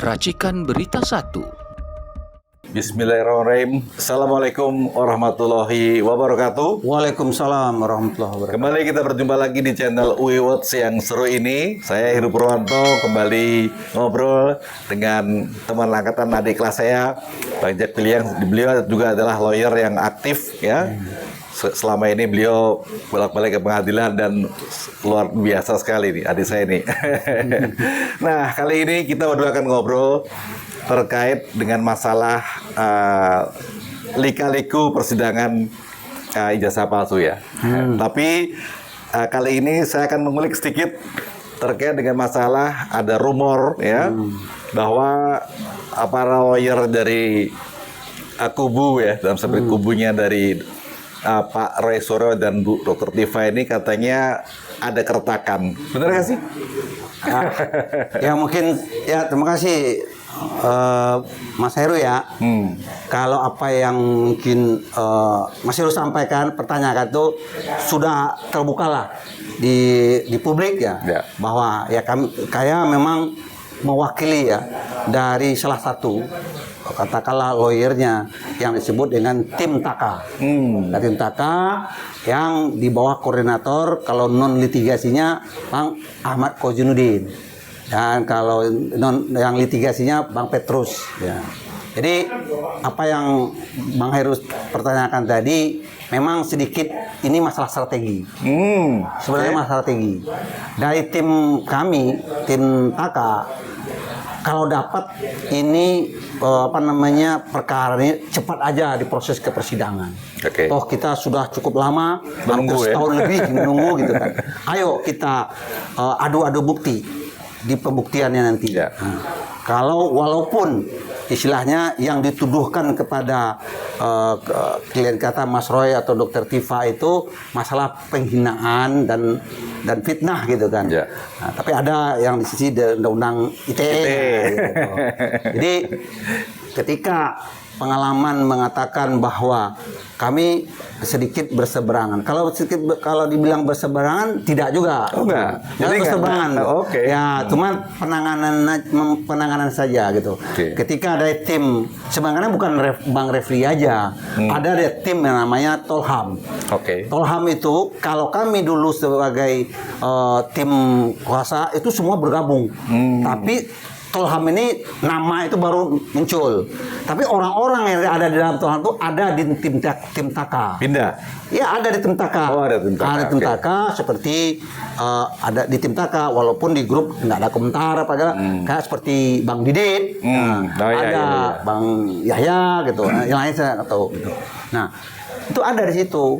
Racikan Berita 1. Bismillahirrahmanirrahim. Assalamualaikum warahmatullahi wabarakatuh. Waalaikumsalam warahmatullahi wabarakatuh. Kembali kita berjumpa lagi di channel UI Watch yang seru ini. Saya Heru Purwanto kembali ngobrol dengan teman angkatan adik kelas saya, Bang Jack Piliang. Beliau juga adalah lawyer yang aktif ya. Selama ini beliau bolak-balik ke pengadilan dan luar biasa sekali nih adik saya ini. Nah, kali ini kita berdua akan ngobrol terkait dengan masalah lika-liku persidangan ijazah palsu ya. Tapi kali ini saya akan mengulik sedikit terkait dengan masalah ada rumor ya bahwa para lawyer dari kubu ya dalam seperti kubunya dari Pak Roy Suryo dan Bu Dr. Tifa ini katanya ada keretakan. Benar nggak sih? Ya mungkin ya terima kasih Mas Heru ya. Kalau apa yang mungkin Mas Heru sampaikan, pertanyakan itu sudah terbuka lah di publik ya, bahwa ya kayak memang mewakili ya dari salah satu katakanlah lawyernya yang disebut dengan tim Taka. Tim Taka yang di bawah koordinator kalau non litigasinya Bang Ahmad Kozinuddin dan kalau non yang litigasinya Bang Petrus ya. Jadi apa yang Bang Heru pertanyakan tadi memang sedikit ini masalah strategi. Sebenarnya masalah strategi. Dari tim kami, tim Taka, kalau dapat ini perkara ini cepat aja diproses ke persidangan. Toh kita sudah cukup lama, hampir setahun lebih menunggu gitu kan. Ayo kita adu-adu bukti di pembuktiannya nanti. Kalau walaupun istilahnya yang dituduhkan kepada klien kata Mas Roy atau Dr. Tifa itu masalah penghinaan dan fitnah gitu kan. Nah, tapi ada yang di sisi undang-undang ITE. Gitu. Jadi ketika pengalaman mengatakan bahwa kami sedikit berseberangan. Kalau dibilang berseberangan tidak juga. Jadi berseberangan. Ya, cuma penanganan saja gitu. Ketika ada tim, sebenarnya bukan Bang Refli aja. Ada tim yang namanya Tolham. Tolham itu kalau kami dulu sebagai tim kuasa itu semua bergabung. Tapi Tolham ini nama itu baru muncul. Tapi orang-orang yang ada di dalam Tolham itu ada di tim Taka. Pindah? Ya, ada di tim Taka. Ada tim Taka. Ada tim Taka seperti ada di tim Taka walaupun di grup nggak ada komentar kayak seperti Bang Didit. Ada Bang Yahya gitu. Yang lain saya nggak tahu gitu. Nah, itu ada di situ.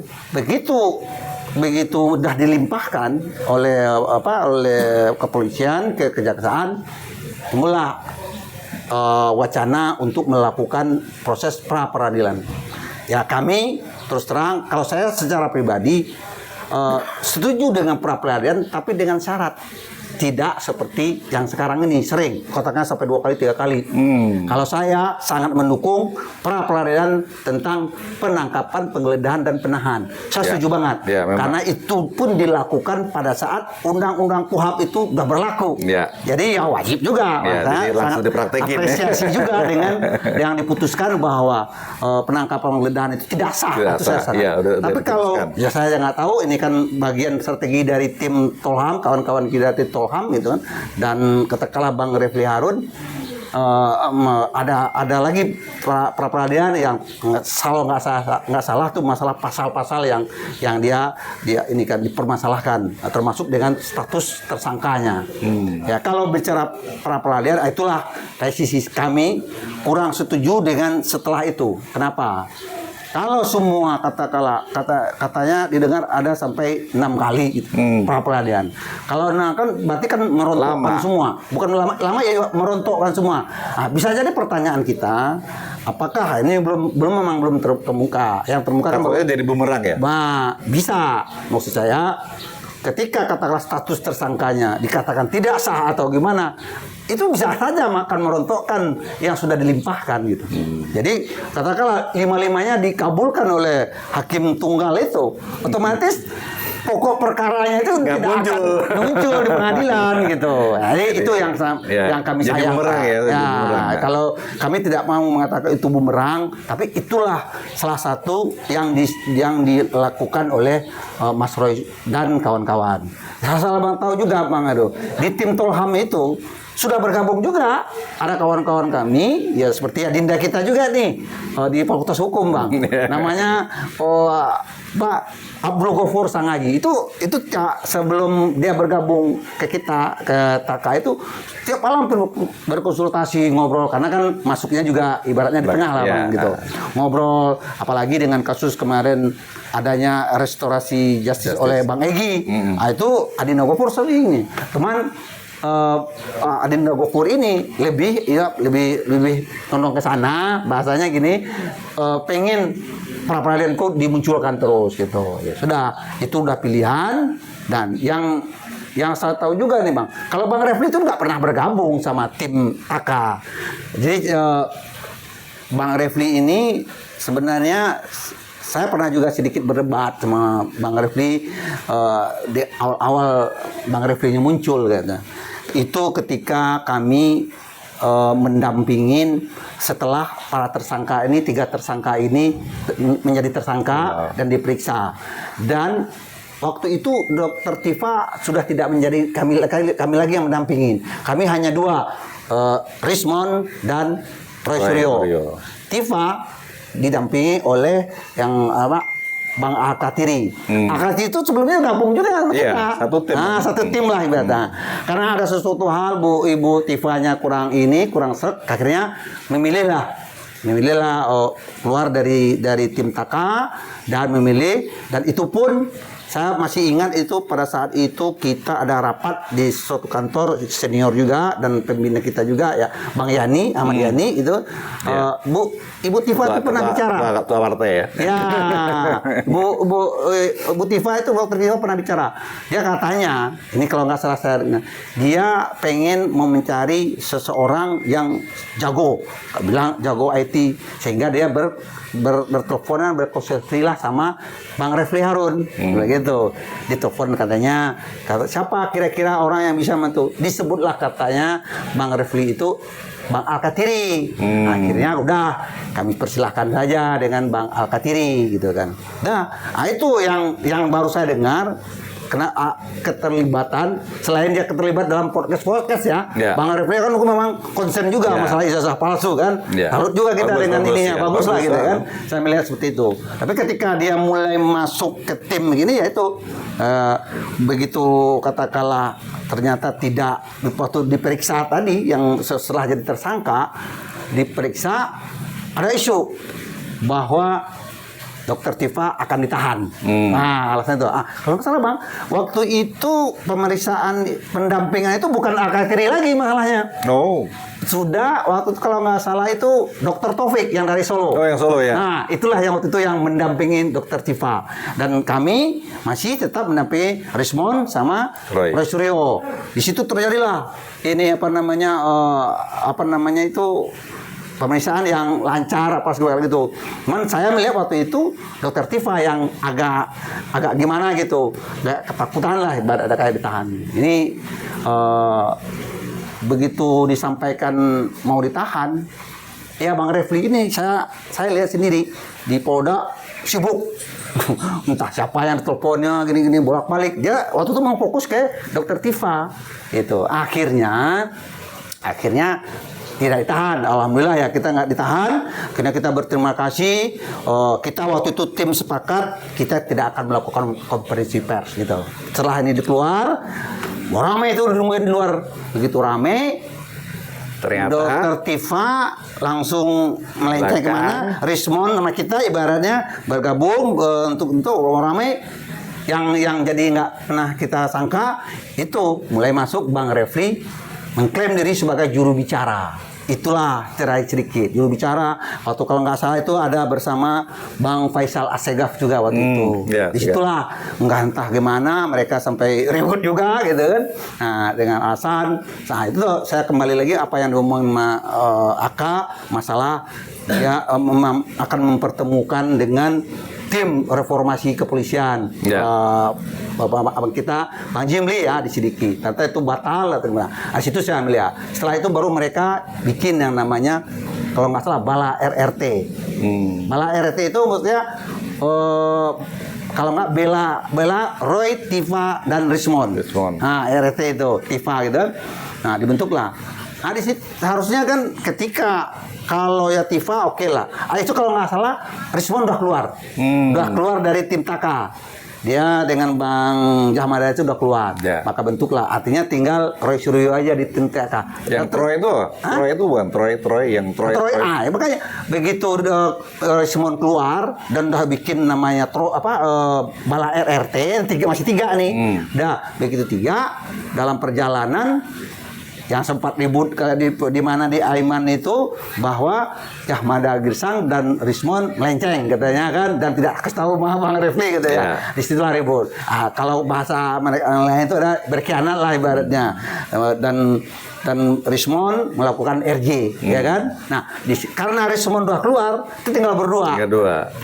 Begitu udah dilimpahkan oleh kepolisian ke kejaksaan, timbullah wacana untuk melakukan proses pra peradilan. Ya kami terus terang, kalau saya secara pribadi setuju dengan pra peradilan, tapi dengan syarat tidak seperti yang sekarang ini sering katakan sampai 2 kali 3 kali. Kalau saya sangat mendukung pra peradilan tentang penangkapan, penggeledahan dan penahan. Saya setuju banget. Karena itu pun dilakukan pada saat undang-undang KUHP itu sudah berlaku. Jadi ya wajib juga. Jadi langsung dipraktekin. Apresiasi juga dengan yang diputuskan bahwa penangkapan, penggeledahan itu tidak sah. Tapi kalau ya saya nggak tahu, ini kan bagian strategi dari tim Tolham, kawan-kawan kita di Tolham gitu kan, dan katakanlah Bang Refli Harun ada lagi pra peradilan yang nggak salah tuh masalah pasal-pasal yang dia ini kan dipermasalahkan, termasuk dengan status tersangkanya. Ya kalau bicara pra peradilan itulah dari sisi kami kurang setuju dengan setelah itu. Kenapa? Kalau semua katanya didengar ada sampai 6 kali gitu, pra peradilan. Kalau kan berarti kan merontokkan semua. Bukan lama ya merontokkan semua. Nah, bisa jadi pertanyaan kita, apakah ini belum terbuka. Yang terbuka kan jadi bumerang ya? Nah, bisa. Maksud saya ketika katakanlah status tersangkanya dikatakan tidak sah atau gimana, itu bisa saja akan merontokkan yang sudah dilimpahkan gitu. Jadi katakanlah 5-5-nya dikabulkan oleh hakim tunggal itu, otomatis pokok perkaranya itu Nggak tidak muncul. akan muncul di pengadilan gitu. Jadi itu yang kami Jadi sayangkan. bumerang ya, jadi bumerang, ya. Kalau kami tidak mau mengatakan itu bumerang, tapi itulah salah satu yang dilakukan oleh Mas Roy dan kawan-kawan. Asal Bang tahu juga Bang Ado, di tim Tolham itu sudah bergabung juga ada kawan-kawan kami ya seperti Adinda kita juga nih di Fakultas Hukum Bang. Namanya Pak Abdul Ghafur Sangaji. Itu sebelum dia bergabung ke kita ke Taka itu tiap malam berkonsultasi ngobrol karena kan masuknya juga ibaratnya di tengah lah Bang gitu. Ngobrol apalagi dengan kasus kemarin adanya restorasi justice oleh Bang Egi. Nah, itu Adinda Ghafur sering nih. Teman Adinda Ghafur ini lebih condong ke sana bahasanya gini pengen pra peradilanku dimunculkan terus gitu ya sudah itu udah pilihan dan yang saya tahu juga nih Bang kalau Bang Refli itu nggak pernah bergabung sama tim AK jadi Bang Refli ini sebenarnya saya pernah juga sedikit berdebat sama Bang Refli di awal Bang Refli-nya muncul gitu. Itu ketika kami mendampingin setelah para tersangka ini 3 tersangka ini menjadi tersangka dan diperiksa dan waktu itu Dr. Tifa sudah tidak menjadi kami lagi yang mendampingin kami hanya 2 Rismond dan Roy Suryo. Tifa didampingi oleh yang Bang Al-Katiri. Al-Katiri itu sebelumnya gabung juga sama kita. Satu tim. Nah, satu tim lah ibaratnya. Karena ada sesuatu hal Ibu Tifanya kurang serk, akhirnya memilihlah keluar dari tim Taka dan memilih dan itu pun saya masih ingat itu pada saat itu kita ada rapat di suatu kantor senior juga dan pembina kita juga ya Bang Yani Ahmad Yani itu Ibu Tifa itu pernah bicara. Ketua partai ya. Ya, Bu Tifa itu Dr. Tifa pernah bicara. Dia katanya, ini kalau nggak salah saya dengar, dia pengen mau mencari seseorang yang jago, bilang jago IT, sehingga dia berteleponan berkonsultasi lah sama Bang Refli Harun, begitu. Ditelepon katanya, siapa kira-kira orang yang bisa bantu? Disebutlah katanya Bang Refli itu Bang Al-Katiri. Akhirnya udah kami persilahkan saja dengan Bang Al-Katiri gitu kan. Nah, itu yang baru saya dengar kena keterlibatan selain dia keterlibat dalam podcast ya. Bang Refli kan memang konsen juga masalah ijazah palsu kan. Harus juga kita dengan ininya bagus lah gitu kan. Saya melihat seperti itu. Tapi ketika dia mulai masuk ke tim begini ya itu begitu katakanlah ternyata tidak waktu diperiksa tadi yang setelah jadi tersangka diperiksa ada isu bahwa Dr. Tifa akan ditahan. Nah, alasan itu. Kalau nggak salah Bang, waktu itu pemeriksaan pendampingan itu bukan Al-Katiri lagi masalahnya. No. Sudah waktu itu kalau nggak salah itu Dr. Taufik yang dari Solo. Oh, yang Solo ya. Nah, itulah yang waktu itu yang mendampingin Dr. Tifa. Dan kami masih tetap mendampingi Rismond sama Roy Suryo. Di situ terjadilah ini apa namanya itu pemeriksaan yang lancar apa segala gitu. Cuman saya melihat waktu itu Dr. Tifa yang agak gimana gitu, ketakutan lah ada kayak ditahan. Ini begitu disampaikan mau ditahan, ya Bang Refli ini saya lihat sendiri di Polda sibuk. Entah siapa yang teleponnya gini-gini bolak-balik. Dia waktu itu mau fokus ke Dr. Tifa. Itu akhirnya tidak ditahan, alhamdulillah ya kita nggak ditahan. Karena kita berterima kasih. Kita waktu itu tim sepakat kita tidak akan melakukan konferensi pers gitu. Setelah ini keluar, ramai itu nungguin di luar. Begitu ramai, ternyata Dr. Tifa langsung melenceng kemana? Rismond sama kita ibaratnya bergabung untuk ramai. Yang jadi nggak pernah kita sangka itu mulai masuk Bang Refli mengklaim diri sebagai juru bicara. Itulah cerai sedikit juru bicara. Waktu kalau nggak salah itu ada bersama Bang Faisal Assegaf juga waktu itu. Disitulah nggak entah gimana mereka sampai ribut juga gitu kan. Nah dengan alasan, nah itu saya kembali lagi apa yang diomongin Aka masalah dia akan mempertemukan dengan tim reformasi kepolisian. Ya. Abang kita Bang Jimli ya disidiki. Ternyata itu batal atau gimana. Di situ saya ambil ya. Setelah itu baru mereka bikin yang namanya kalau nggak salah Bala RRT. Bala RRT itu maksudnya kalau nggak Bela Roy, Tifa dan Rismond. Nah, RRT itu Tifa gitu. Nah, dibentuklah. Nah, di situ harusnya kan ketika kalau ya Tifa oke lah. Itu kalau nggak salah Rismond udah keluar. Udah keluar dari tim Taka. Dia dengan Bang Jahmada itu udah keluar. Ya. Maka bentuklah. Artinya tinggal Roy Suryo aja di tim TK. Yang Troy itu bukan Troy yang Troy. Ya, makanya begitu Simon keluar dan udah bikin namanya Bala RRT masih tiga nih. Dah begitu tiga dalam perjalanan yang sempat ribut di mana di Aiman itu bahwa Jahmada Girsang dan Rismond melenceng katanya kan dan tidak kasih tahu Bang Refli gitu ya. Di situlah ribut. Kalau bahasa mereka lain itu ada berkhianat lah ibaratnya. Dan Rismond melakukan RJ, ya kan? Nah, karena Rismond udah keluar, itu tinggal berdua.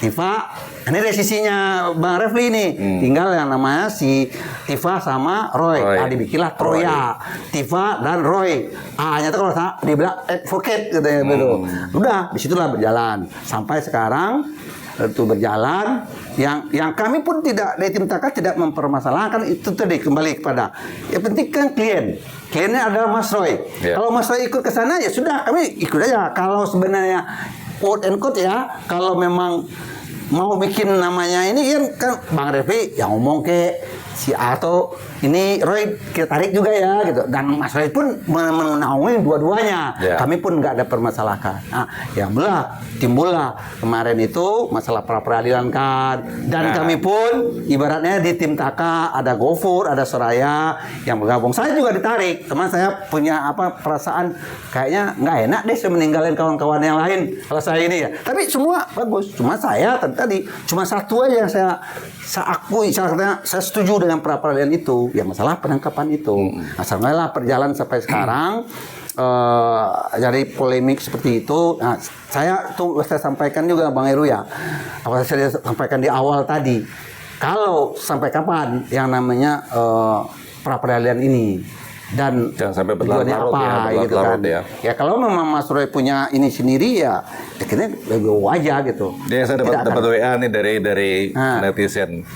Tifa, ini dari sisinya Bang Refli ini, tinggal yang namanya si Tifa sama Roy. Nah, dibikinlah Troya, Tifa dan Roy. Nyata kalau dibilang advocate gitu ya, udah, disitulah berjalan sampai sekarang. Itu berjalan yang kami pun tidak dari tim Taka tidak mempermasalahkan itu tadi kembali kepada yang penting kan kliennya adalah Mas Roy. Kalau Mas Roy ikut ke sana ya sudah kami ikut aja. Kalau sebenarnya quote and quote ya kalau memang mau bikin namanya ini kan Bang Refli yang ngomong ke si atau ini Roy kita tarik juga ya gitu dan Mas Roy pun menaungi dua-duanya. Kami pun nggak ada permasalahan. Nah, yang timbullah kemarin itu masalah pra peradilan kan dan kami pun ibaratnya di tim Taka ada Gofur, ada Soraya yang bergabung. Saya juga ditarik, teman saya punya perasaan kayaknya nggak enak deh saya meninggalin kawan-kawan yang lain kalau saya ini ya. Tapi semua bagus. Cuma saya tadi cuma satu aja yang saya akui, saya setuju dengan pra peradilan itu, ya masalah penangkapan itu. Asalnya perjalanan sampai sekarang jadi polemik seperti itu. Nah, saya sampaikan juga Bang Heru ya, apa saya sampaikan di awal tadi. Kalau sampai kapan yang namanya pra peradilan ini dan jangan sampai berlarut-larut gitu kan. Ya kalau memang Mas Roy punya ini sendiri ya akhirnya go aja gitu. Dia saya dapat WA nih dari netizen.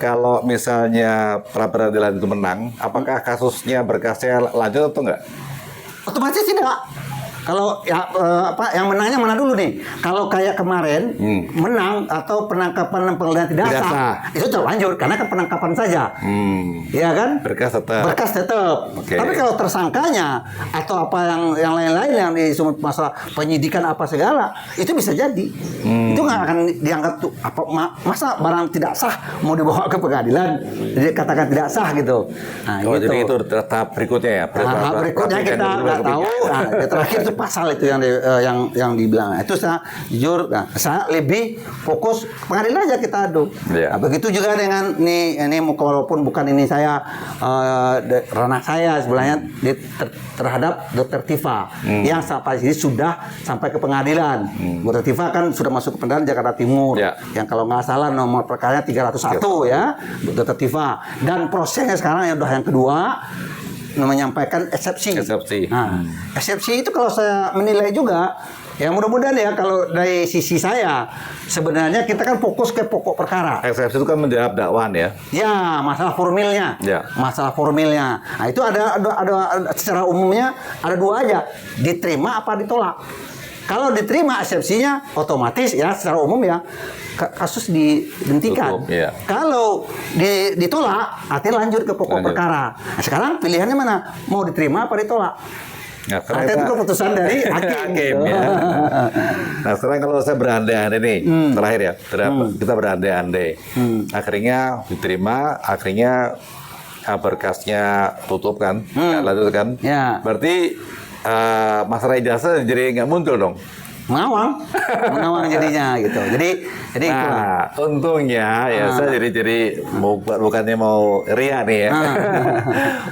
Kalau misalnya pra peradilan itu menang, apakah kasusnya berkasnya lanjut atau enggak? Otomatis tidak. Kalau yang menangnya mana dulu nih? Kalau kayak kemarin menang atau penangkapan dan penggeledahan tidak sah, itu terlanjur karena kan penangkapan saja, ya kan? Berkas tetap. Tapi kalau tersangkanya atau apa yang lain-lain yang disebut masalah penyidikan apa segala, itu bisa jadi. Itu nggak akan dianggap tuh masa barang tidak sah mau dibawa ke pengadilan, jadi katakan tidak sah gitu. Nah, gitu. Jadi itu tahap berikutnya ya. Tahap berikutnya kita nggak tahu. Nah, terakhir itu pasal itu yang dibilang. Itu saya jujur, saya lebih fokus pengadilan aja kita adu. Nah, begitu juga dengan ini walaupun bukan ini saya ranah saya sebenarnya terhadap Dr. Tifa yang sampai sini sudah sampai ke pengadilan. Dr. Tifa kan sudah masuk ke pengadilan Jakarta Timur. Yang kalau nggak salah nomor perkaranya 301 ya, Dr. Tifa. Dan prosesnya sekarang yang udah yang kedua menyampaikan eksepsi. Nah, eksepsi itu kalau saya menilai juga, ya mudah-mudahan ya kalau dari sisi saya sebenarnya kita kan fokus ke pokok perkara. Eksepsi itu kan menjawab dakwaan ya. Ya, masalah formilnya. Nah, itu ada secara umumnya ada dua aja, diterima apa ditolak. Kalau diterima eksepsinya otomatis ya secara umum ya kasus dihentikan. Kalau ditolak, artinya lanjut ke pokok perkara. Nah, sekarang pilihannya mana? Mau diterima apa ditolak? Nah, itu keputusan dari hakim. Ya. Nah, sekarang kalau saya berandai-andai nih, terakhir ya, kita berandai-andai. Akhirnya diterima, akhirnya berkasnya tutup kan, lanjut kan. Berarti masalah ijazah jadi nggak muncul dong. mengawang jadinya gitu. Jadi itulah. Nah, untungnya ya saya jadi bukannya mau ria nih ya.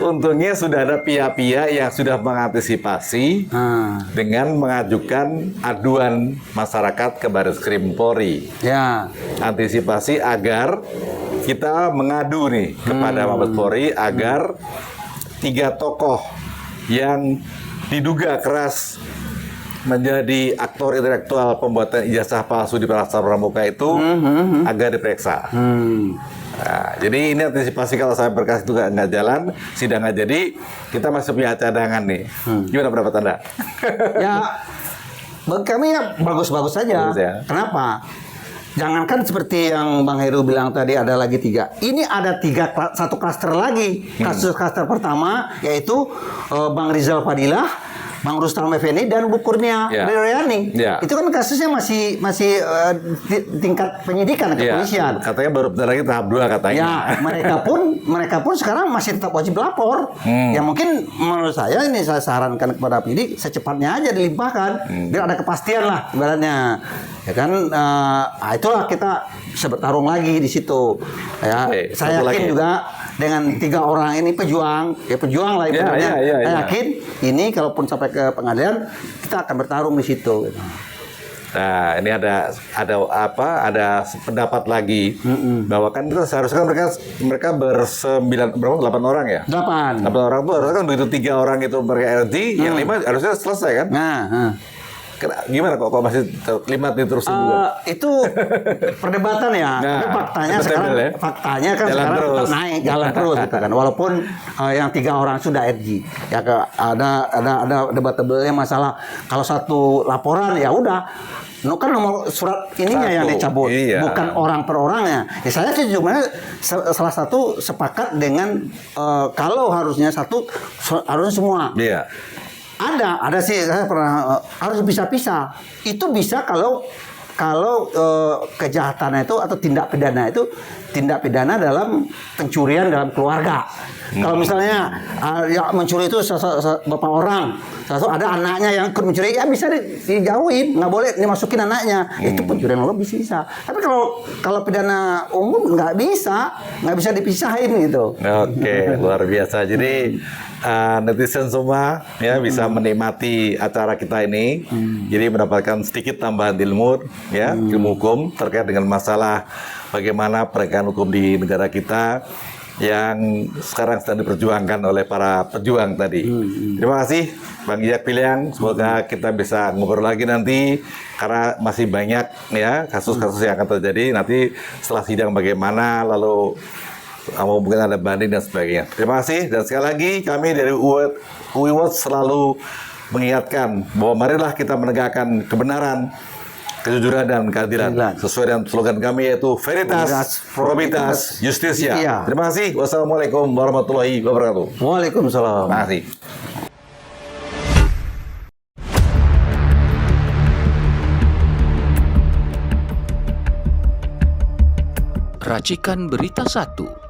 Untungnya sudah ada pihak-pihak yang sudah mengantisipasi dengan mengajukan aduan masyarakat ke Barreskrim Polri. Ya. Antisipasi agar kita mengadu nih kepada Mabes Polri agar 3 tokoh yang diduga keras menjadi aktor intelektual pembuatan ijazah palsu di Pasar Pramuka itu agar diperiksa. Nah, jadi ini antisipasi kalau saya berkas itu nggak jalan, sidang nggak jadi, kita masih punya cadangan nih. Gimana pendapat Anda? Ya, bagi kami ya bagus-bagus saja. Bagus ya. Kenapa? Jangankan seperti yang Bang Heru bilang tadi ada lagi 3. Ini ada 1 klaster lagi. Kasus klaster pertama yaitu Bang Rizal Fadilah, Bang Rustam Effendi dan Bu Kurnia Riryani. Itu kan kasusnya masih tingkat penyidikan kepolisian. Katanya baru bentar lagi tahap 2 katanya. Ya, mereka pun sekarang masih tetap wajib lapor. Ya mungkin menurut saya ini saya sarankan kepada penyidik secepatnya aja dilimpahkan biar ada kepastian lah ibaratnya. Ya kan itulah kita bisa bertarung lagi di situ. Ya, saya yakin juga dengan 3 orang ini pejuang lah ibaratnya. Saya yakin ini kalaupun sampai ke pengadilan kita akan bertarung di situ. Gitu. Nah, ini ada pendapat lagi bahwa kan itu seharusnya mereka bersembilan berapa 8 orang ya? 8 orang tuh harusnya kan begitu 3 orang itu mereka RG, yang 5 harusnya selesai kan? Gimana kok masih 5 diterusin juga? Itu perdebatan ya. Tapi faktanya sekarang tetap naik, jalan terus gitu kan. Walaupun yang 3 orang sudah RG. Ya ada debatable masalah kalau 1 laporan ya udah. Kan nomor surat ininya yang dicabut, bukan orang per orangnya. Ya saya sih cuma salah satu sepakat dengan kalau harusnya 1 harusnya semua. Iya. Ada sih saya pernah harus pisah-pisah. Itu bisa kalau kejahatan itu atau tindak pidana dalam pencurian dalam keluarga. Kalau misalnya ya mencuri itu bapak orang, ada anaknya yang ikut mencuri, ya bisa dijauhin, nggak boleh dimasukin anaknya. Itu pencurian lebih bisa. Tapi kalau pidana umum nggak bisa dipisahin gitu. Oke, luar biasa. Jadi netizen semua ya bisa menikmati acara kita ini. Jadi mendapatkan sedikit tambahan ilmu ya, ilmu hukum terkait dengan masalah bagaimana penegakan hukum di negara kita yang sekarang sedang diperjuangkan oleh para pejuang tadi. Terima kasih Bang Jajak Piliang. Semoga kita bisa ngobrol lagi nanti karena masih banyak ya kasus-kasus yang akan terjadi nanti setelah sidang bagaimana, lalu mungkin ada banding dan sebagainya. Terima kasih dan sekali lagi kami dari UI Watch selalu mengingatkan bahwa marilah kita menegakkan kebenaran, kejujuran dan keadilan sesuai dengan slogan kami yaitu Veritas, Probitas, Justisia. Terima kasih. Wassalamualaikum warahmatullahi wabarakatuh. Waalaikumsalam. Terima kasih. Racikan Berita 1